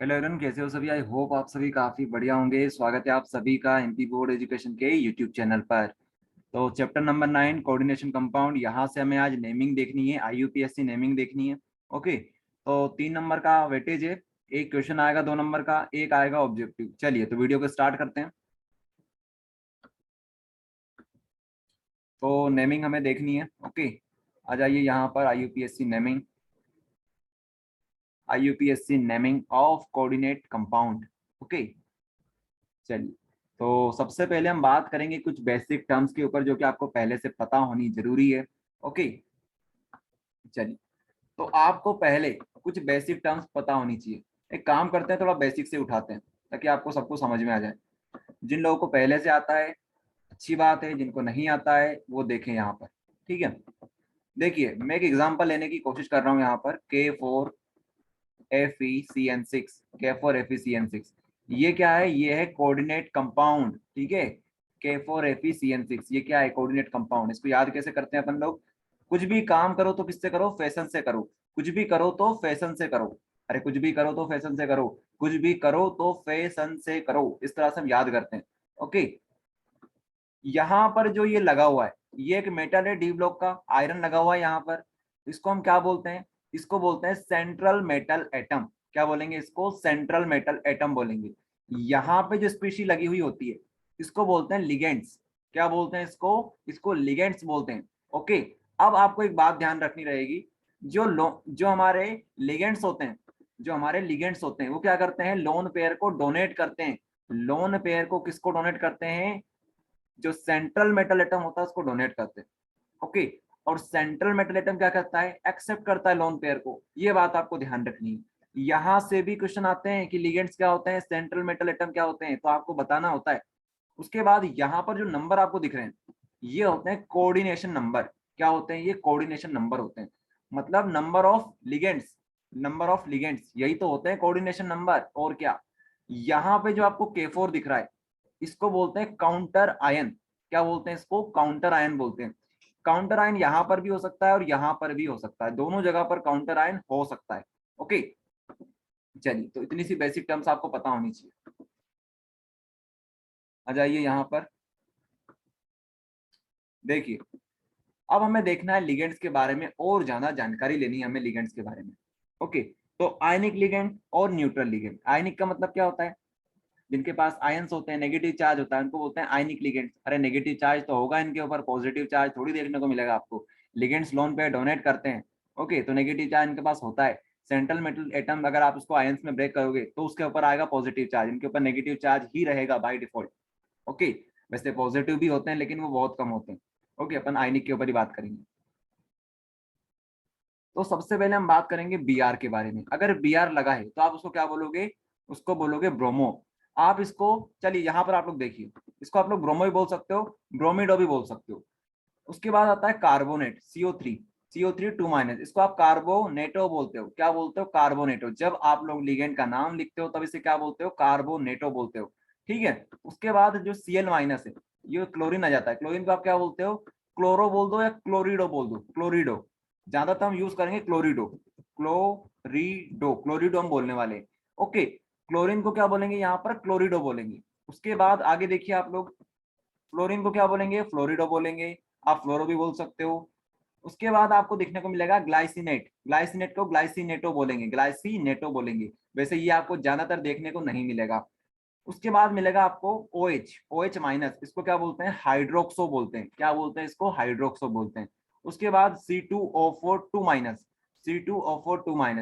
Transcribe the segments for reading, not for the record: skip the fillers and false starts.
Hello everyone, कैसे हो सभी। आई होप आप सभी काफी बढ़िया होंगे। स्वागत है आप सभी का एमपी बोर्ड एजुकेशन के यूट्यूब चैनल पर। तो चैप्टर नंबर 9 कोऑर्डिनेशन कंपाउंड, यहाँ से हमें आज नेमिंग देखनी है, आईयूपीएससी नेमिंग देखनी है। ओके, तो 3 नंबर का वेटेज है। एक क्वेश्चन आएगा 2 नंबर का, एक आएगा ऑब्जेक्टिव। चलिए तो वीडियो को स्टार्ट करते हैं। तो नेमिंग हमें देखनी है। ओके, आ जाइए यहाँ पर। आईयूपीएससी naming of coordinate compound. Okay, चलिए तो सबसे पहले हम बात करेंगे कुछ बेसिक टर्म्स के ऊपर, जो कि आपको पहले से पता होनी जरूरी है। ओके, चलिए तो आपको पहले कुछ बेसिक टर्म्स पता होनी चाहिए। एक काम करते हैं, थोड़ा बेसिक से उठाते हैं ताकि आपको सबको समझ में आ जाए। जिन लोगों को पहले से आता है अच्छी बात है, जिनको नहीं आता है वो देखें यहाँ पर। ठीक है, देखिए मैं एक एग्जांपल लेने की कोशिश कर रहा हूँ यहाँ पर। K4FeCN6। ये क्या है? ये है कोऑर्डिनेट कंपाउंड। ठीक है, K4FeCN6 ये क्या है? Coordinate compound. इसको याद कैसे करते हैं अपन लोग? कुछ भी काम करो तो किससे करो? फैशन से करो। कुछ भी करो तो फैशन से करो। अरे कुछ भी करो तो फैशन से करो। कुछ भी करो तो फैशन से करो, इस तरह से हम याद करते हैं। ओके, यहाँ पर जो ये लगा हुआ है, ये एक मेटल है, डी ब्लॉक का आयरन लगा हुआ है यहाँ पर। इसको हम क्या बोलते हैं? इसको बोलते हैं सेंट्रल मेटल एटम। क्या बोलेंगे इसको? सेंट्रल मेटल एटम बोलेंगे। यहाँ पे जो स्पीशी लगी हुई होती है इसको बोलते हैं लिगेंड्स। क्या बोलते हैं इसको? इसको लिगेंड्स बोलते हैं। ओके, अब आपको एक बात ध्यान रखनी रहेगी। जो हमारे लिगेंड्स होते हैं, वो क्या करते हैं? लोन पेयर को डोनेट करते हैं। लोन पेयर को किसको डोनेट करते हैं? जो सेंट्रल मेटल एटम होता है उसको डोनेट करते हैं। ओके, और सेंट्रल मेटल एटम क्या करता है? एक्सेप्ट करता है लोन पेयर को। ये बात आपको ध्यान रखनी है। यहां से भी क्वेश्चन आते हैं कि लिगेंड्स क्या होते हैं, सेंट्रल मेटल एटम क्या होते हैं, तो आपको बताना होता है। उसके बाद यहाँ पर जो नंबर आपको दिख रहे हैं ये होते हैं कोऑर्डिनेशन नंबर। क्या होते हैं ये? कोऑर्डिनेशन नंबर होते हैं। मतलब नंबर ऑफ लिगेंड्स यही तो होते हैं कोऑर्डिनेशन नंबर, और क्या। यहाँ पे जो आपको K4 दिख रहा है इसको बोलते हैं काउंटर आयन। क्या बोलते हैं इसको? काउंटर आयन बोलते हैं। काउंटर आयन यहाँ पर भी हो सकता है और यहाँ पर भी हो सकता है, दोनों जगह पर काउंटर आयन हो सकता है। ओके, चलिए तो इतनी सी बेसिक टर्म्स आपको पता होनी चाहिए। आ जाइए यहाँ पर, देखिए अब हमें देखना है लिगेंड्स के बारे में, और ज्यादा जानकारी लेनी है हमें लिगेंड्स के बारे में। ओके, तो आयनिक लिगेंड और न्यूट्रल लिगेंड। आयनिक का मतलब क्या होता है? जिनके पास आयंस होते हैं, नेगेटिव चार्ज होता है, उनको बोलते हैं आयनिक लिगेंड्स। अरे नेगेटिव चार्ज तो होगा इनके ऊपर, पॉजिटिव चार्ज थोड़ी देखने को मिलेगा आपको। लिगेंड्स लोन पे डोनेट करते हैं। ओके, तो नेगेटिव चार्ज इनके पास होता है। सेंट्रल मेटल एटम अगर आप उसको आयंस में ब्रेक करोगे तो उसके ऊपर आएगा पॉजिटिव चार्ज, इनके ऊपर नेगेटिव चार्ज ही रहेगा बाय डिफॉल्ट। ओके, वैसे पॉजिटिव भी होते हैं लेकिन वो बहुत कम होते हैं। ओके, अपन आयनिक के ऊपर ही बात करेंगे। तो सबसे पहले हम बात करेंगे बीआर के बारे में। अगर बीआर लगा है तो आप उसको क्या बोलोगे? उसको बोलोगे ब्रोमो। आप इसको, चलिए यहाँ पर आप लोग देखिए, इसको आप लोग ब्रोमो भी बोल सकते हो, ब्रोमिडो भी बोल सकते हो। उसके बाद आता है कार्बोनेट, CO3 2 - इसको आप कार्बोनेटो बोलते हो। क्या बोलते हो? कार्बोनेटो। जब आप लोग लिगेंड का नाम लिखते हो तब इसे क्या बोलते हो? कार्बोनेटो बोलते हो। ठीक है, उसके बाद जो Cl- है, ये क्लोरीन आ जाता है। क्लोरीन को आप क्या बोलते हो? क्लोरो बोल दो या क्लोरिडो बोल दो। क्लोरिडो ज्यादातर हम यूज करेंगे, क्लोरिडो। क्लोरिडो हम बोलने वाले हैं। ओके, क्लोरीन को क्या बोलेंगे यहाँ पर? क्लोरिडो बोलेंगे। उसके बाद आगे देखिए आप लोग, फ्लोरीन को क्या बोलेंगे? फ्लोरिडो बोलेंगे। आप फ्लोरो भी बोल सकते हो। उसके बाद आपको देखने को मिलेगा ग्लाइसिनेट। ग्लाइसिनेट को ग्लाइसिनेटो बोलेंगे, ग्लाइसिनेटो बोलेंगे। वैसे ये आपको ज्यादातर देखने को नहीं मिलेगा। उसके बाद मिलेगा आपको OH, इसको क्या बोलते हैं? हाइड्रोक्सो बोलते हैं। क्या बोलते हैं इसको? हाइड्रोक्सो बोलते हैं। उसके बाद C2O4 2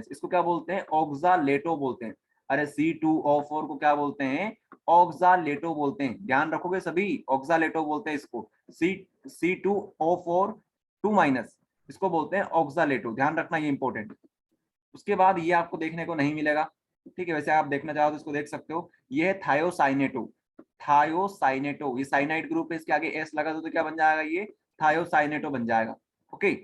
- इसको क्या बोलते हैं? ऑक्सालेटो बोलते हैं। अरे C2O4 को क्या बोलते हैं? ऑक्सालेटो बोलते हैं। ध्यान रखोगे सभी, ऑक्सालेटो बोलते हैं इसको। C2O4 2 - इसको बोलते हैं ऑक्सालेटो। ध्यान रखना, ये इंपॉर्टेंट। उसके बाद ये आपको देखने को नहीं मिलेगा। ठीक है, वैसे आप देखना चाहो तो इसको देख सकते हो। ये है थायोसाइनेटो। थायोसाइनेटो, ये साइनाइड ग्रुप है, इसके आगे एस लगा दो तो क्या बन जाएगा? ये थायोसाइनेटो बन जाएगा। ओके,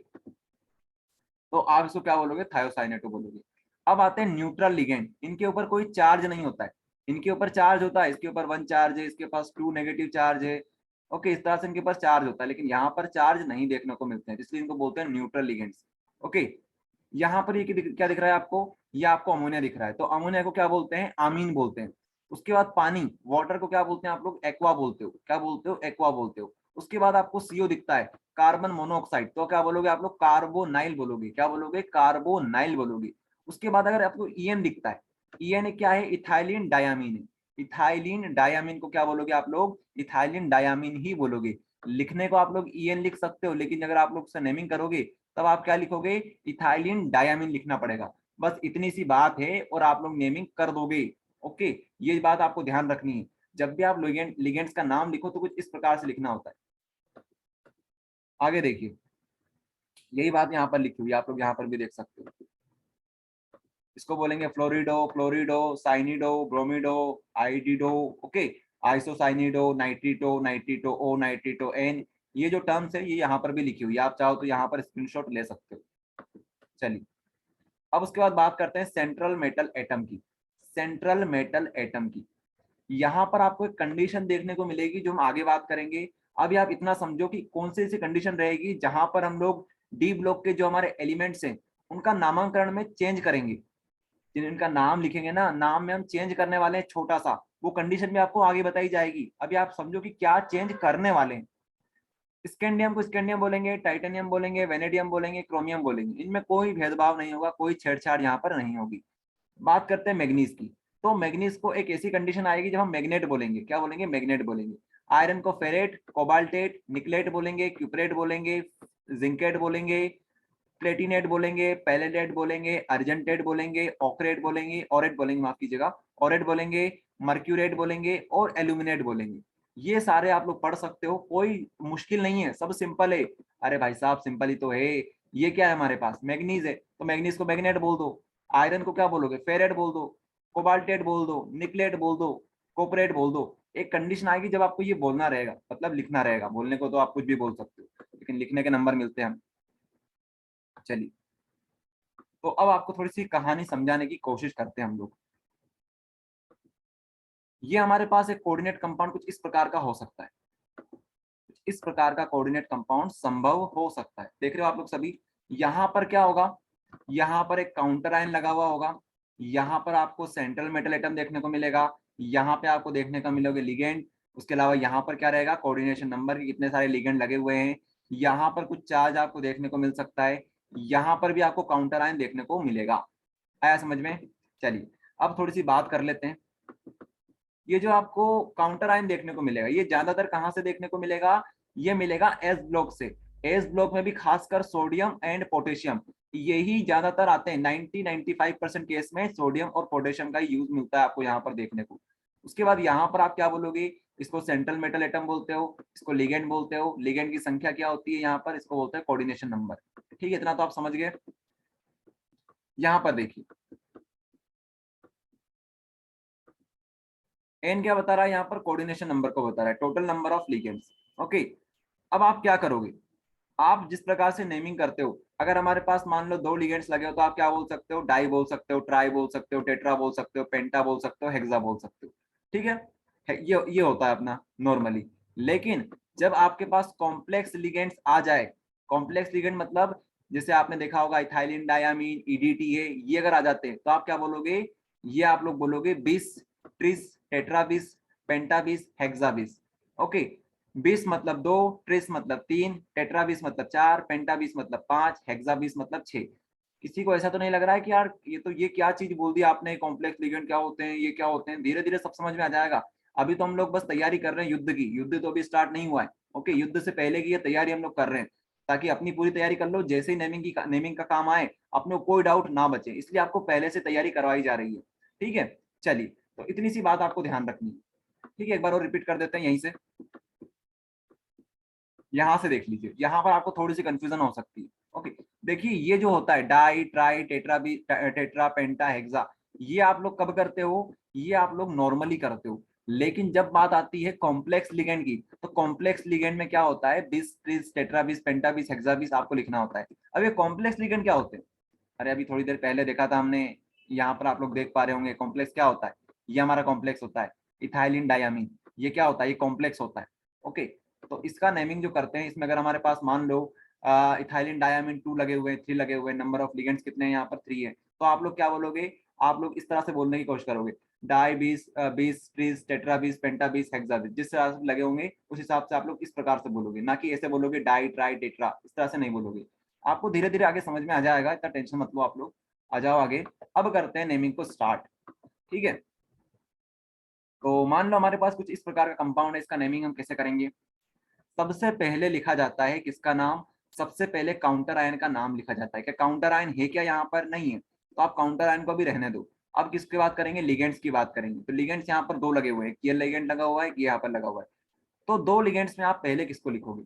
तो आप इसको क्या बोलोगे? थायोसाइनेटो बोलोगे। अब आते हैं न्यूट्रल लिगेंड। इनके ऊपर कोई चार्ज नहीं होता है। इनके ऊपर चार्ज होता है, इसके ऊपर 1 चार्ज है, इसके पास 2 नेगेटिव चार्ज है। ओके, इस तरह से इनके पास चार्ज होता है, लेकिन यहाँ पर चार्ज नहीं देखने को मिलते हैं, इसलिए इनको बोलते हैं न्यूट्रल लिगेंड्स। ओके, यहाँ पर ये क्या दिख रहा है आपको, ये आपको अमोनिया दिख रहा है, तो अमोनिया को क्या बोलते हैं, आमीन बोलते हैं। उसके बाद पानी, वाटर को क्या बोलते हैं आप लोग, एक्वा बोलते हो, क्या बोलते हो, एक्वा बोलते हो। उसके बाद आपको सीओ दिखता है, कार्बन मोनोऑक्साइड, तो क्या बोलोगे आप लोग, कार्बोनाइल बोलोगे, क्या बोलोगे, कार्बोनाइल बोलोगे। उसके बाद अगर आपको ईएन दिखता है, ईएन क्या है, इथाइलिन डायामीन है, इथाइलिन डायामीन को क्या बोलोगे आप लोग, इथाइलिन डायामीन ही बोलोगे। लिखने को आप लोग ईएन लिख सकते हो, लेकिन अगर आप लोग उससे नेमिंग करोगे तब आप क्या लिखोगे, इथाइलिन डायामीन लिखना पड़ेगा। बस इतनी सी बात है और आप लोग नेमिंग कर दोगे। ओके, ये बात आपको ध्यान रखनी है, जब भी आप लिगेंड्स का नाम लिखो तो कुछ इस प्रकार से लिखना होता है। आगे देखिए, यही बात यहाँ पर लिखी हुई है, आप लोग यहाँ पर भी देख सकते हो। इसको बोलेंगे फ्लोरिडो, क्लोरिडो, साइनिडो, ब्रोमिडो, आइडिडो, ओके, आइसोसाइनिडो, नाइट्रिटो, नाइट्रिटो ओ, नाइट्रिटो एन। ये जो टर्म्स है ये यहाँ पर भी लिखी हुई है, आप चाहो तो यहाँ पर स्क्रीनशॉट ले सकते हो। चलिए, अब उसके बाद बात करते हैं सेंट्रल मेटल एटम की। सेंट्रल मेटल एटम की यहाँ पर आपको एक कंडीशन देखने को मिलेगी जो हम आगे बात करेंगे। अभी आप इतना समझो कि कौन सी ऐसी कंडीशन रहेगी जहां पर हम लोग डी ब्लॉक के जो हमारे एलिमेंट्स हैं उनका नामांकन में चेंज करेंगे, जिनका नाम लिखेंगे ना, नाम में हम चेंज करने वाले हैं छोटा सा, वो कंडीशन भी आपको आगे बताई जाएगी। अभी आप समझो कि क्या चेंज करने वाले हैं। स्कैंडियम को स्कैंडियम बोलेंगे, टाइटेनियम बोलेंगे, वेनेडियम बोलेंगे, क्रोमियम बोलेंगे, इनमें कोई भेदभाव नहीं होगा, कोई छेड़छाड़ यहाँ पर नहीं होगी। बात करते हैं मैग्नीज की, तो मैग्नीज को एक ऐसी कंडीशन आएगी जब हम मैग्नेट बोलेंगे, क्या बोलेंगे, मैग्नेट बोलेंगे। आयरन को फेरेट, कोबाल्टेट, निकलेट बोलेंगे, क्यूपरेट बोलेंगे, जिंकेट बोलेंगे, प्लेटिनेट बोलेंगे, पैलेडेट बोलेंगे, अर्जेंटेट बोलेंगे, ऑक्रेट बोलेंगे, ऑरेट बोलेंगे, माफ कीजिएगा, ऑरेट बोलेंगे, मर्क्यूरेट बोलेंगे और एल्यूमिनेट बोलेंगे। ये सारे आप लोग पढ़ सकते हो, कोई मुश्किल नहीं है, सब सिंपल है। अरे भाई साहब सिंपल ही तो है। ये क्या है हमारे पास, मैग्नीज है, तो मैग्नीज को मैग्नेट बोल दो। आयरन को क्या बोलोगे, फेरेट बोल दो, कोबाल्टेट बोल दो, निकलेट बोल दो, कोपरेट बोल दो। एक कंडीशन आएगी जब आपको ये बोलना रहेगा, मतलब लिखना रहेगा, बोलने को तो आप कुछ भी बोल सकते हो, लेकिन लिखने के नंबर मिलते हैं हम। चलिए, तो अब आपको थोड़ी सी कहानी समझाने की कोशिश करते हैं हम लोग। ये हमारे पास एक कोऑर्डिनेट कंपाउंड कुछ इस प्रकार का हो सकता है, इस प्रकार का कोऑर्डिनेट कंपाउंड संभव हो सकता है। देख रहे हो आप लोग सभी, यहाँ पर क्या होगा, यहाँ पर एक काउंटर आयन लगा हुआ होगा, यहाँ पर आपको सेंट्रल मेटल एटम देखने को मिलेगा, यहाँ पे आपको देखने को मिलोगे लिगेंड। उसके अलावा यहाँ पर क्या रहेगा, कोऑर्डिनेशन नंबर के कितने सारे लिगेंड लगे हुए हैं। यहाँ पर कुछ चार्ज आपको देखने को मिल सकता है, यहाँ पर भी आपको काउंटर आयन देखने को मिलेगा। आया समझ में। चलिए, अब थोड़ी सी बात कर लेते हैं। ये जो आपको काउंटर आयन देखने को मिलेगा ये ज्यादातर कहाँ से देखने को मिलेगा, ये मिलेगा एस ब्लॉक से। एस ब्लॉक में भी खासकर सोडियम एंड पोटेशियम, यही ज्यादातर आते हैं। 90-95% केस में सोडियम और पोटेशियम का यूज मिलता है आपको यहाँ पर देखने को। उसके बाद यहाँ पर आप क्या बोलोगे, इसको सेंट्रल मेटल एटम बोलते हो, इसको लिगेंड बोलते हो। लिगेंड की संख्या क्या होती है यहाँ पर, इसको बोलते हैं कोऑर्डिनेशन नंबर। ठीक है, इतना तो आप समझ गए। यहाँ पर देखिए, एन क्या बता रहा है यहाँ पर, कोऑर्डिनेशन नंबर को बता रहा है, total number of ligands. Okay, अब आप क्या करोगे, आप जिस प्रकार से नेमिंग करते हो, अगर हमारे पास मान लो 2 लिगेंड्स लगे हो तो आप क्या बोल सकते हो, डाई बोल सकते हो, ट्राई बोल सकते हो, टेट्रा बोल सकते हो, पेंटा बोल सकते हो, हेक्सा बोल सकते हो। ठीक है, ये होता है अपना नॉर्मली। लेकिन जब आपके पास कॉम्प्लेक्स लिगेंड्स आ जाए, कॉम्प्लेक्स लिगेंड मतलब जैसे आपने देखा होगा इथाइलिन डायामीन, ईडीटी है, ये अगर आ जाते हैं तो आप क्या बोलोगे, ये आप लोग बोलोगे बिस, ट्रिस, टेट्राबिस, पेंटाबिस, हेक्साबिस। ओके, 20 मतलब 2, ट्रिस मतलब 3, टेट्राबिस मतलब 4, पेंटाबिस मतलब 5, हेक्साबिस मतलब 6। किसी को ऐसा तो नहीं लग रहा है कि यार ये क्या चीज बोल दी आपने, कॉम्प्लेक्स लिगेंड क्या होते हैं, ये क्या होते हैं। धीरे धीरे सब समझ में आ जाएगा। अभी तो हम लोग बस तैयारी कर रहे हैं युद्ध की, युद्ध तो अभी स्टार्ट नहीं हुआ है। ओके, युद्ध से पहले की ये तैयारी हम लोग कर रहे हैं, ताकि अपनी पूरी तैयारी कर लो, जैसे ही नेमिंग का काम आए अपने को कोई डाउट ना बचे, इसलिए आपको पहले से तैयारी करवाई जा रही है। ठीक है, चलिए, तो इतनी सी बात आपको ध्यान रखनी है। ठीक है, एक बार और रिपीट कर देते हैं यहीं से। यहां से देख लीजिए, यहाँ पर आपको थोड़ी सी कंफ्यूजन हो सकती है। ओके, देखिए ये जो होता है डाई, ट्राई, टेट्रा, पेंटा, हेक्सा, ये आप लोग कब करते हो, ये आप लोग नॉर्मली करते हो। लेकिन जब बात आती है कॉम्प्लेक्स लिगेंड की, तो कॉम्प्लेक्स लिगेंड में क्या होता है, बिस, ट्रिस, टेट्राबिस, पेंटाबिस, हेक्साबिस आपको लिखना होता है। अब ये कॉम्प्लेक्स लिगेंड क्या होते हैं, अरे अभी थोड़ी देर पहले देखा था हमने, यहाँ पर आप लोग देख पा रहे होंगे कॉम्प्लेक्स क्या होता है। ये हमारा कॉम्प्लेक्स होता है इथाइलिन डायामीन, ये क्या होता है, ये कॉम्प्लेक्स होता है। ओके, तो इसका नेमिंग जो करते हैं, इसमें अगर हमारे पास मान लो इथाइलिन डायमीन 2 लगे हुए हैं, 3 लगे हुए हैं, नंबर ऑफ लिगेंड्स कितने हैं यहाँ पर 3 है। तो आप लोग क्या बोलोगे, आप लोग इस तरह से बोलने की कोशिश करोगे, डाई 20 20 ट्रीज, टेट्रा 20, पेंटा 20, हेक्सा 20, जिस तरह से लगे होंगे उस हिसाब से आप लोग इस प्रकार से बोलोगे, ना कि ऐसे बोलोगे डाई ट्राई टेट्रा, इस तरह से नहीं बोलोगे। आपको धीरे धीरे आगे समझ में आ जाएगा, इतना टेंशन मत लो आप लोग, आ जाओ आगे। अब करते हैं नेमिंग को स्टार्ट, ठीक है। तो मान लो हमारे पास कुछ इस प्रकार का कंपाउंड है, इसका नेमिंग हम कैसे करेंगे। सबसे पहले लिखा जाता है किसका नाम, सबसे पहले काउंटर आयन का नाम लिखा जाता है। क्या काउंटर आयन है क्या यहाँ पर, नहीं है, तो आप काउंटर आयन को भी रहने दो। अब किसकी बात करेंगे, लिगेंड्स की बात करेंगे। तो लिगेंड्स यहाँ पर 2 लगे हुए हैं, ये लिगेंड लगा हुआ है, ये यहाँ पर लगा हुआ है। तो 2 लिगेंड्स में आप पहले किसको लिखोगे।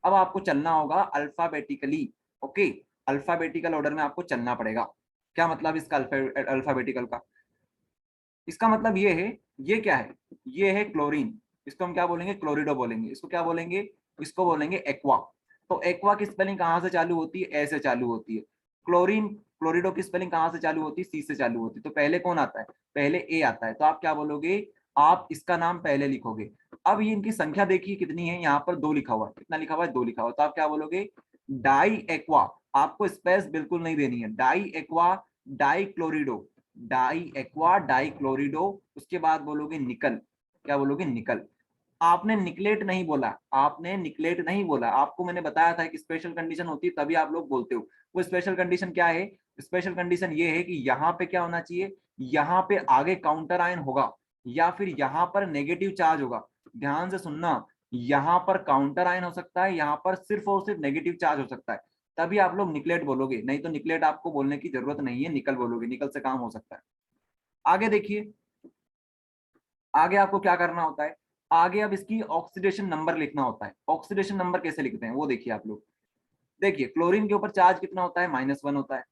अब आपको चलना होगा अल्फाबेटिकली, ओके, अल्फाबेटिकल ऑर्डर में आपको चलना पड़ेगा। क्या मतलब इसका अल्फाबेटिकल का, इसका मतलब ये है, ये क्या है, ये है क्लोरीन, इसको हम क्या बोलेंगे, क्लोरिडो बोलेंगे। इसको क्या बोलेंगे, इसको बोलेंगे एक्वा। तो एक्वा की स्पेलिंग कहाँ से चालू होती है, ए से चालू होती है। क्लोरीन, क्लोरिडो की स्पेलिंग कहाँ से चालू होती है, सी से चालू होती है। तो पहले कौन आता है, पहले ए आता है। तो आप क्या बोलोगे, आप इसका नाम पहले लिखोगे। अब ये इनकी संख्या देखिए कितनी है, यहाँ पर 2 लिखा हुआ है, कितना लिखा हुआ है, 2 लिखा हुआ है। तो आप क्या बोलोगे, डाई एक्वा, आपको स्पेस बिल्कुल नहीं देनी है, di aqua di chlorido, di aqua di chlorido. उसके बाद बोलोगे निकल, क्या बोलोगे, निकल। आपने निकलेट नहीं बोला, आपने निकलेट नहीं बोला, आपको मैंने बताया था कि स्पेशल कंडीशन होती है तभी आप लोग बोलते हो। वो स्पेशल कंडीशन क्या है, स्पेशल कंडीशन ये है कि यहाँ पे क्या होना चाहिए, यहाँ पे आगे काउंटर आयन होगा या फिर यहाँ पर नेगेटिव चार्ज होगा। ध्यान से सुनना, यहाँ पर काउंटर आयन हो सकता है, यहाँ पर सिर्फ और सिर्फ नेगेटिव चार्ज हो सकता है, तभी आप लोग निकलेट बोलोगे, नहीं तो निकलेट आपको बोलने की जरूरत नहीं है, निकल बोलोगे, निकल से काम हो सकता है। आगे देखिए, आगे आपको क्या करना होता है, आगे अब इसकी ऑक्सीडेशन नंबर लिखना होता है। ऑक्सीडेशन नंबर कैसे लिखते हैं वो देखिए आप लोग। देखिए क्लोरीन के ऊपर चार्ज कितना होता है, -1 होता है।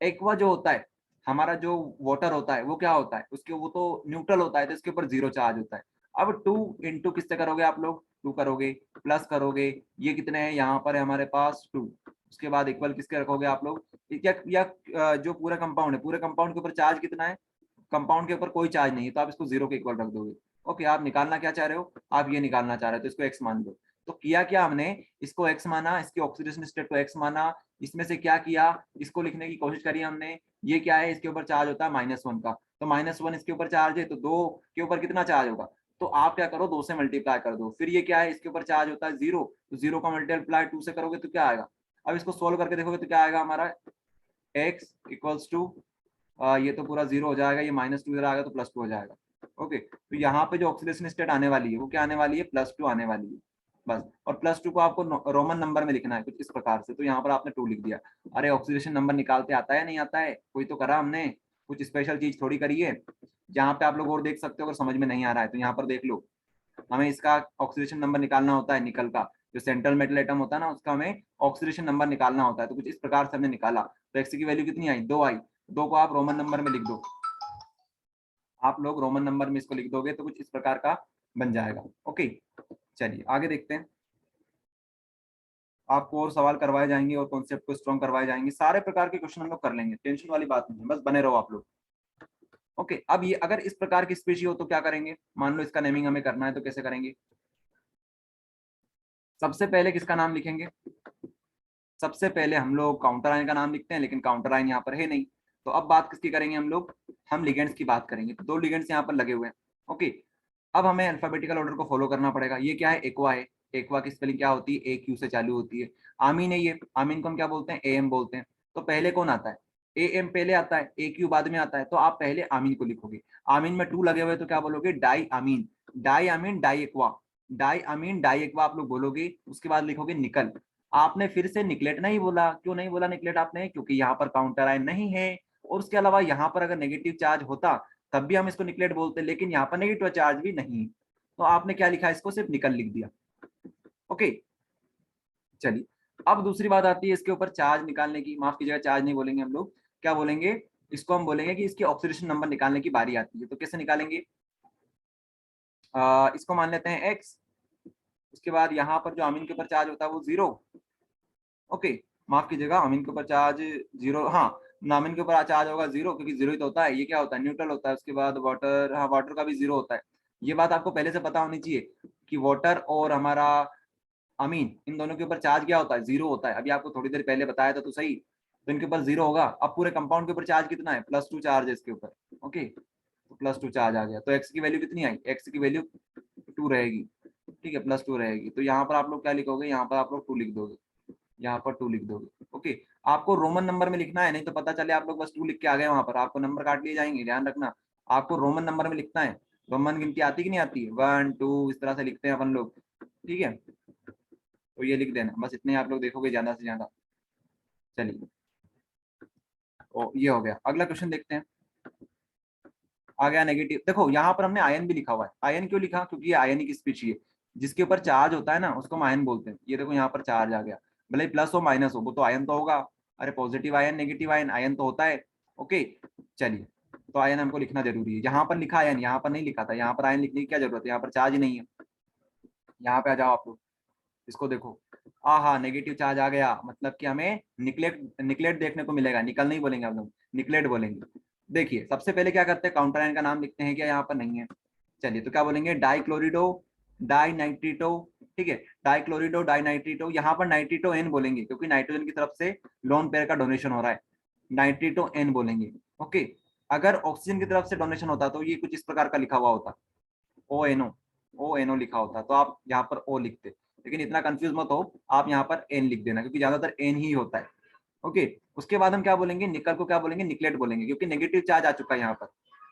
एक्वा जो होता है, हमारा जो वाटर होता है वो क्या होता है, उसके वो तो न्यूट्रल होता है, तो इसके ऊपर 0 चार्ज होता है। अब 2 इंटू किससे करोगे आप लोग, 2 करोगे, प्लस करोगे, ये कितने हैं, यहाँ पर है हमारे पास 2। उसके बाद इक्वल किसके रखोगे आप लोग, या जो पूरा कंपाउंड है, पूरे कंपाउंड के ऊपर चार्ज कितना है, कंपाउंड के ऊपर कोई चार्ज नहीं है, तो आप इसको 0 के इक्वल रख दोगे। ओके, आप निकालना क्या चाह रहे हो, आप ये निकालना चाह रहे हो, तो इसको एक्स मान दो। तो किया क्या हमने, इसको एक्स माना, इसकी ऑक्सीडेशन स्टेट को एक्स माना, इसमें से क्या किया, इसको लिखने की कोशिश करी हमने। ये क्या है, इसके ऊपर चार्ज होता है -1 का, तो -1 इसके ऊपर चार्ज है, तो 2 के ऊपर कितना चार्ज होगा, तो आप क्या करो, 2 से मल्टीप्लाई कर दो। फिर ये क्या है, इसके ऊपर चार्ज होता है 0, तो 0 का मल्टीप्लाई 2 से करोगे तो क्या आएगा। अब इसको सोल्व करके देखोगे तो क्या आएगा हमारा, x इक्वल्स टू, ये तो पूरा 0 हो जाएगा, ये -2 इधर आएगा तो +2 हो जाएगा। ओके, तो यहाँ पे जो ऑक्सीडेशन स्टेट आने वाली है वो क्या आने वाली है, +2 आने वाली है बस। और +2 को आपको रोमन नंबर में लिखना है कुछ इस प्रकार से, तो यहाँ पर आपने 2 लिख दिया। अरे ऑक्सीडेशन नंबर निकालते आता है नहीं आता है, कोई तो करा हमने, कुछ स्पेशल चीज थोड़ी करी है। यहाँ पे आप लोग और देख सकते हो, अगर समझ में नहीं आ रहा है तो यहाँ पर देख लो, हमें इसका ऑक्सीडेशन नंबर निकालना होता है निकल का, जो सेंट्रल मेटल एटम होता है ना, उसका हमें ऑक्सीडेशन नंबर निकालना होता है। तो कुछ इस प्रकार से हमने निकाला, तो एक्स की वैल्यू कितनी आई, 2 आई। 2 को आप रोमन नंबर में लिख दो, आप लोग रोमन नंबर में इसको लिख दोगे तो कुछ इस प्रकार का बन जाएगा। ओके, चलिए आगे देखते हैं। आपको और सवाल करवाए जाएंगे और कॉन्सेप्ट को स्ट्रॉन्ग करवाए जाएंगे, सारे प्रकार के क्वेश्चन हम लोग कर लेंगे, टेंशन वाली बात नहीं है, बस बने रहो आप लोग। ओके, अब ये अगर इस प्रकार की स्पीशी हो तो क्या करेंगे, मान लो इसका नेमिंग हमें करना है तो कैसे करेंगे। सबसे पहले किसका नाम लिखेंगे, सबसे पहले हम लोग काउंटर आयन का नाम लिखते हैं, लेकिन काउंटर आयन यहाँ पर है नहीं, तो अब बात किसकी करेंगे हम लोग, हम लिगेंड्स की बात करेंगे। तो 2 लिगेंड्स यहाँ पर लगे हुए हैं। ओके, अब हमें अल्फाबेटिकल ऑर्डर को फॉलो करना पड़ेगा। ये क्या है, एक्वा है, एक्वा की स्पेलिंग क्या होती है, ए क्यू से चालू होती है। आमीन है, ये आमीन को हम क्या बोलते हैं, ए एम बोलते हैं। तो पहले कौन आता है, ए एम पहले आता है, ए क्यू बाद में आता है, तो आप पहले आमीन को लिखोगे। आमीन में 2 लगे हुए तो क्या बोलोगे, डाई आमीन, डाई आमीन डाई एक्वा, डाई अमीन डाई एक्वा आप लोग बोलोगे। उसके बाद लिखोगे निकल। आपने फिर से निकलेट नहीं बोला, क्यों नहीं बोला निकलेट आपने, क्योंकि यहाँ पर काउंटर आयन नहीं है, और उसके अलावा यहाँ पर अगर नेगेटिव चार्ज होता तब भी हम इसको निकलेट बोलते, लेकिन यहाँ पर नेगेटिव चार्ज भी नहीं, तो आपने क्या लिखा, इसको सिर्फ निकल लिख दिया। ओके, चलिए अब दूसरी बात आती है इसके ऊपर चार्ज निकालने की, माफ कीजिएगा चार्ज नहीं बोलेंगे हम लोग, क्या बोलेंगे, इसको हम बोलेंगे कि इसकी ऑक्सीडेशन नंबर निकालने की बारी आती है। तो कैसे निकालेंगे, इसको मान लेते हैं x, उसके बाद यहाँ पर जो अमीन के ऊपर चार्ज होता है वो 0। ओके, माफ कीजिएगा, अमीन के ऊपर चार्ज 0, हाँ, नामिन के ऊपर चार्ज होगा 0, क्योंकि 0 ही तो होता है, ये क्या होता है, न्यूट्रल होता है। उसके बाद वाटर, हाँ वाटर का भी 0 होता है। ये बात आपको पहले से पता होनी चाहिए कि वाटर और हमारा अमीन, इन दोनों के ऊपर चार्ज क्या होता है? जीरो होता है। अभी आपको थोड़ी देर पहले बताया था तो सही, तो इनके ऊपर जीरो होगा। अब पूरे कंपाउंड के ऊपर चार्ज कितना है? +2 चार्ज है इसके ऊपर। ओके, तो +2 चार्ज आ गया, तो एक्स की वैल्यू कितनी आई? एक्स की वैल्यू 2 रहेगी, ठीक है, +2 रहेगी। तो यहाँ पर आप लोग क्या लिखोगे? यहाँ पर आप लोग 2 लिख दोगे, यहाँ पर 2 लिख दोगे। ओके, आपको रोमन नंबर में लिखना है, नहीं तो पता चले आप लोग बस 2 लिख के आ गए, वहां पर आपको नंबर काट लिए जाएंगे, ध्यान रखना। आपको रोमन नंबर में लिखना है। रोमन गिनती आती कि नहीं आती है? 1 2 इस तरह से लिखते हैं अपन लोग, ठीक है। तो ये लिख देना, बस इतने आप लोग देखोगे ज्यादा से ज्यादा। चलिए, ओ ये हो गया। अगला क्वेश्चन देखते हैं। आ गया नेगेटिव। देखो यहाँ पर हमने आयन भी लिखा हुआ है। आयन क्यों लिखा? क्योंकि ये आयनिक स्पीशी है, जिसके ऊपर चार्ज होता है ना उसको हम आयन बोलते हैं। ये देखो यहाँ पर चार्ज आ गया, भले प्लस हो माइनस हो, वो तो आयन तो होगा। अरे positive ion negative ion, ion तो होता है। ओके, चलिए, तो आयन हमको लिखना जरूरी है। यहाँ पर लिखा आयन, यहाँ पर नहीं लिखा था। यहाँ पर आयन लिखने की क्या जरूरत है? यहाँ पर चार्ज ही नहीं है। यहाँ पे आ जाओ आप लोग, इसको देखो। हाँ, नेगेटिव चार्ज आ गया, मतलब कि हमें निकलेट निकलेट देखने को मिलेगा। निकल नहीं बोलेंगे हम लोग, निकलेट बोलेंगे। देखिए सबसे पहले क्या करते हैं, काउंटर आयन का नाम लिखते हैं। क्या यहाँ पर नहीं है? चलिए, तो क्या बोलेंगे? डाइक्लोरिडो डाई नाइट्रिटो, ठीक है, डाइक्लोरिडो डाई नाइट्रिटो। यहाँ पर नाइट्रिटो एन बोलेंगे, क्योंकि नाइट्रोजन की तरफ से लोन पेयर का डोनेशन हो रहा है, नाइट्रिटो एन बोलेंगे। ओके, अगर ऑक्सीजन की तरफ से डोनेशन होता तो ये कुछ इस प्रकार का लिखा हुआ होता, ONO, ONO लिखा होता, तो आप यहाँ पर O लिखते। लेकिन इतना कंफ्यूज मत हो, आप यहाँ पर N लिख देना, क्योंकि ज्यादातर N ही होता है। ओके, उसके बाद हम क्या बोलेंगे? निकल को क्या बोलेंगे? निकलेट बोलेंगे, क्योंकि नेगेटिव चार्ज आ चुका है यहाँ पर।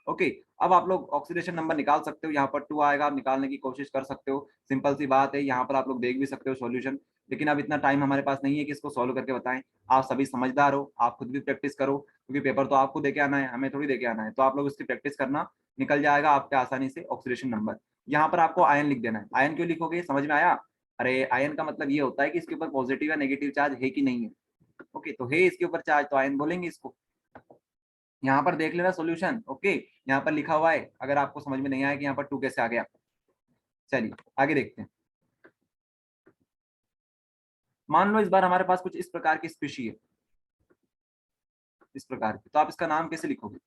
ओके, अब आप लोग ऑक्सीडेशन नंबर निकाल सकते हो। यहाँ पर 2 आएगा, आप निकालने की कोशिश कर सकते हो। सिंपल सी बात है, यहाँ पर आप लोग देख भी सकते हो सॉल्यूशन। लेकिन अब इतना टाइम हमारे पास नहीं है कि इसको सॉल्व करके बताएं। आप सभी समझदार हो, आप खुद भी प्रैक्टिस करो, क्योंकि पेपर तो आपको देके आना है, हमें थोड़ी देके आना है। तो आप लोग इसकी प्रैक्टिस करना, निकल जाएगा आपके आसानी से ऑक्सीडेशन नंबर। यहाँ पर आपको आयन लिख देना है। आयन क्यों लिखोगे? समझ में आया? अरे आयन का मतलब ये होता है कि इसके ऊपर पॉजिटिव या नेगेटिव चार्ज है कि नहीं है। ओके, तो है इसके ऊपर चार्ज, तो आयन बोलेंगे इसको। यहाँ पर देख लेना सॉल्यूशन। ओके, यहाँ पर लिखा हुआ है, अगर आपको समझ में नहीं आया कि यहाँ पर 2 कैसे आ गया। चलिए आगे देखते हैं। मान लो इस बार हमारे पास कुछ इस प्रकार की स्पीशी है, इस प्रकार की, तो आप इसका नाम कैसे लिखोगे?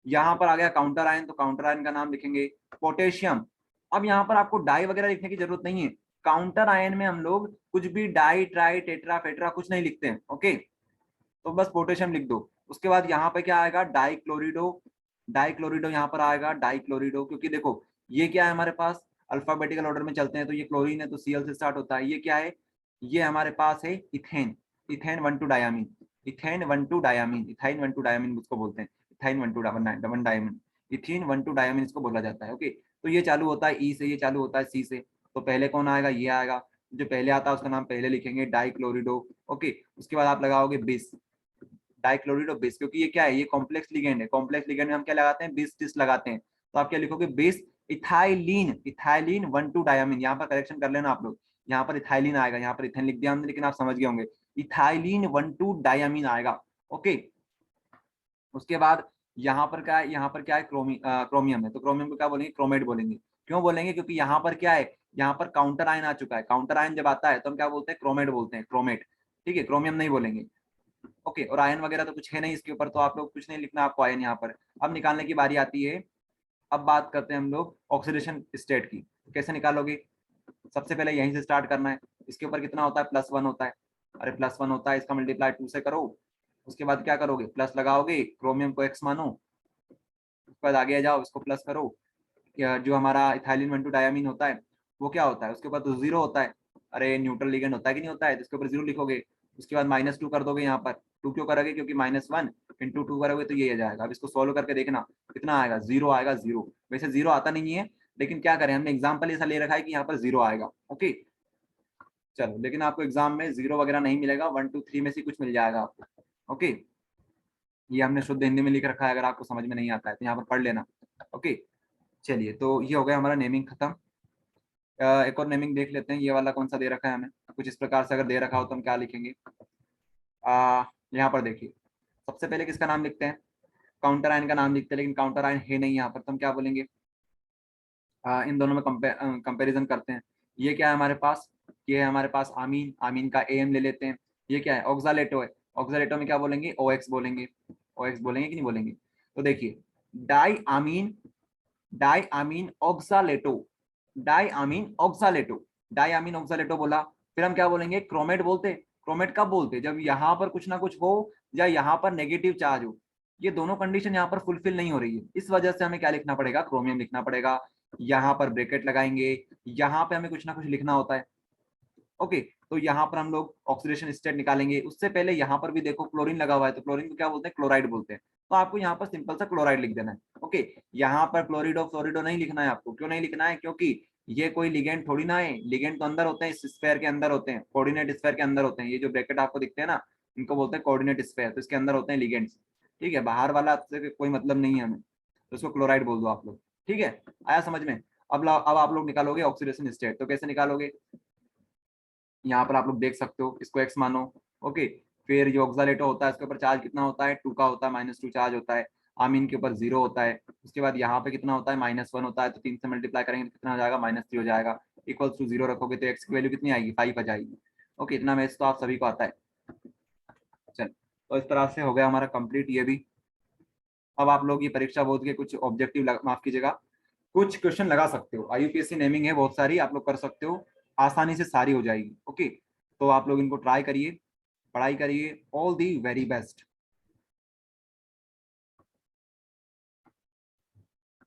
यहाँ पर आ गया काउंटर आयन, तो काउंटर आयन का नाम लिखेंगे पोटेशियम। अब यहाँ पर आपको डाई वगैरह लिखने की जरूरत नहीं है। काउंटर आयन में हम लोग कुछ भी डाई ट्राई टेट्रा फेट्रा कुछ नहीं लिखते हैं। ओके, तो बस पोटेशियम लिख दो। उसके बाद यहाँ पे क्या आएगा? डाइक्लोरिडो। डाइक्लोरिडो यहाँ पर आएगा, डाइक्लोरिडो, क्योंकि देखो ये क्या है हमारे पास, अल्फाबेटिकल ऑर्डर में चलते हैं, तो ये क्लोरीन है तो Cl से स्टार्ट होता है। ये क्या है? ये हमारे पास है इथेन। इथेन 1,2-डायामीन, इथेन 1,2-डायामीन, इथाइन 1,2-डायामीन उसको बोलते हैं। इथाइन 1,2-डायामीन, इथीन 1,2-डायामीन इसको बोला जाता है। ओके, तो ये चालू होता है ई से, ये चालू होता है सी से। तो पहले कौन आएगा? ये आएगा। जो पहले आता है उसका नाम पहले लिखेंगे, डाइक्लोरिडो। ओके, उसके बाद आप लगाओगे बिस, डाइक्लोरिडो बिस, क्योंकि ये क्या है? ये कॉम्प्लेक्स लिगेंड है। कॉम्प्लेक्स लिगेंड में हम क्या लगाते हैं? बिस टिस लगाते हैं। तो आप क्या लिखोगे? बिस इथाइलिन, इथाइलिन 1,2-डायामीन। यहाँ पर करेक्शन कर लेना आप लोग, यहाँ पर इथाइलिन आएगा, यहाँ पर इथेन लिख दिया हमने, लेकिन आप समझ गए होंगे, इथाइलिन 1,2-डायामीन आएगा। ओके, उसके बाद यहाँ पर क्या है? यहाँ पर क्या है? क्रोमियम है, तो क्रोमियम को क्या बोलेंगे? क्रोमेट बोलेंगे। क्यों बोलेंगे? क्योंकि यहाँ पर क्या है? यहाँ पर काउंटर आयन आ चुका है। काउंटर आयन जब आता है तो हम क्या बोलते हैं? क्रोमेट बोलते हैं, क्रोमेट, ठीक है, क्रोमियम नहीं बोलेंगे। ओके, और आयन वगैरह तो कुछ है नहीं इसके ऊपर, तो आप लोग कुछ नहीं लिखना आपको आयन यहाँ पर। अब निकालने की बारी आती है। अब बात करते हैं हम लोग ऑक्सीडेशन स्टेट की। कैसे निकालोगे? सबसे पहले यहीं से स्टार्ट करना है। इसके ऊपर कितना होता है? +1 होता है। अरे +1 होता है, इसका मल्टीप्लाई 2 से करो। उसके बाद क्या करोगे? प्लस लगाओगे, क्रोमियम को X मानो। उसके बाद आगे जाओ, इसको प्लस करो। जो हमारा इथाइलिन 1,2-डायामीन होता है वो क्या होता है? उसके ऊपर तो 0 होता है। अरे न्यूट्रल लिगेंड होता है कि नहीं होता है? तो इसके ऊपर 0 लिखोगे। उसके बाद -2 कर दोगे यहाँ पर। 2 क्यों करोगे? क्योंकि -1 × 2 करोगे तो ये आ जाएगा। अब इसको सोल्व करके देखना कितना आएगा? 0 आएगा, 0। वैसे 0 आता नहीं है, लेकिन क्या करें, हमने एग्जाम्पल ऐसा ले रखा है कि यहाँ पर 0 आएगा। ओके, चलो, लेकिन आपको एग्जाम में 0 वगैरह नहीं मिलेगा, 1 2 3 में से कुछ मिल जाएगा आपको। ओके, ये हमने शुद्ध हिंदी में लिख रखा है, अगर आपको समझ में नहीं आता है तो यहाँ पर पढ़ लेना। ओके, चलिए, तो ये हो गया हमारा नेमिंग खत्म। एक और नेमिंग देख लेते हैं, ये वाला कौन सा दे रखा है हमें। कुछ इस प्रकार से अगर दे रखा हो तो हम क्या लिखेंगे? यहाँ पर देखिए, सबसे पहले किसका नाम लिखते हैं? काउंटर आयन का नाम लिखते हैं, लेकिन काउंटर आयन है नहीं यहाँ पर, तो हम क्या बोलेंगे? इन दोनों में कंपेरिजन करते हैं। ये क्या है हमारे पास? ये है हमारे पास आमीन, आमीन का AM ले लेते हैं। ये क्या है? ऑक्सालेटो है। ऑक्सालेटो में क्या बोलेंगे? OX बोलेंगे। OX बोलेंगे कि नहीं बोलेंगे? तो देखिए, डाई आमीन, डाई आमीन ऑक्सालेटो, डाई आमीन ऑक्सालेटो। डायमीन ऑक्सालेटो बोला, फिर हम क्या बोलेंगे, क्रोमेट बोलते। क्रोमेट कब बोलते, जब यहाँ पर कुछ ना कुछ हो या यहाँ पर नेगेटिव चार्ज हो। ये दोनों कंडीशन यहाँ पर फुलफिल नहीं हो रही है, इस वजह से हमें क्या लिखना पड़ेगा, क्रोमियम लिखना पड़ेगा। यहाँ पर ब्रैकेट लगाएंगे, यहाँ पे हमें कुछ ना कुछ लिखना होता है। ओके, तो यहाँ पर हम लोग ऑक्सीडेशन स्टेट निकालेंगे। उससे पहले यहाँ पर भी देखो क्लोरीन लगा हुआ है, तो क्लोरीन को क्या बोलते हैं, क्लोराइड बोलते हैं। तो आपको यहाँ पर सिंपल सा क्लोराइड लिख देना है। ओके, यहाँ पर क्लोरिडो फ्लोरिडो नहीं लिखना है आपको। क्यों नहीं लिखना है, क्योंकि ये कोई लिगेंड थोड़ी ना है। लिगेंड तो अंदर होते हैं, इस स्फेयर के अंदर होते हैं, कोऑर्डिनेट स्फेयर के अंदर होते हैं। ये जो ब्रैकेट आपको दिखते हैं ना, इनको बोलते हैं कोऑर्डिनेट स्फेयर। तो इसके अंदर होते हैं लिगेंड्स। ठीक है, बाहर वाला से कोई मतलब नहीं है हमें, तो इसको क्लोराइड बोल दो आप लोग। ठीक है, आया समझ में। अब आप लोग निकालोगे ऑक्सीडेशन स्टेट, तो कैसे निकालोगे, यहाँ पर आप लोग देख सकते हो, इसको एक्स मानो। ओके, फिर जो ऑक्सालेटो होता है, इसके ऊपर चार्ज कितना होता है, 2 का होता है, -2 चार्ज होता है। आमीन के ऊपर 0 होता है। उसके बाद यहाँ पे कितना होता है, -1 होता है। तो 3 से मल्टीप्लाई करेंगे तो कितना हो जाएगा, -3 हो जाएगा। इक्वल्स टू 0 रखोगे तो एक्स की वैल्यू कितनी आएगी, 5 आ जाएगी। ओके, इतना मैथ्स तो आप सभी को आता है। चल, तो इस तरह से हो गया हमारा कंप्लीट ये भी। अब आप लोग ये परीक्षा बोर्ड के कुछ ऑब्जेक्टिव, माफ कीजिएगा, कुछ क्वेश्चन लगा सकते हो। IUPAC नेमिंग है बहुत सारी, आप लोग कर सकते हो, आसानी से सारी हो जाएगी। ओके, तो आप लोग इनको ट्राई करिए, पढ़ाई करिए। All the very best.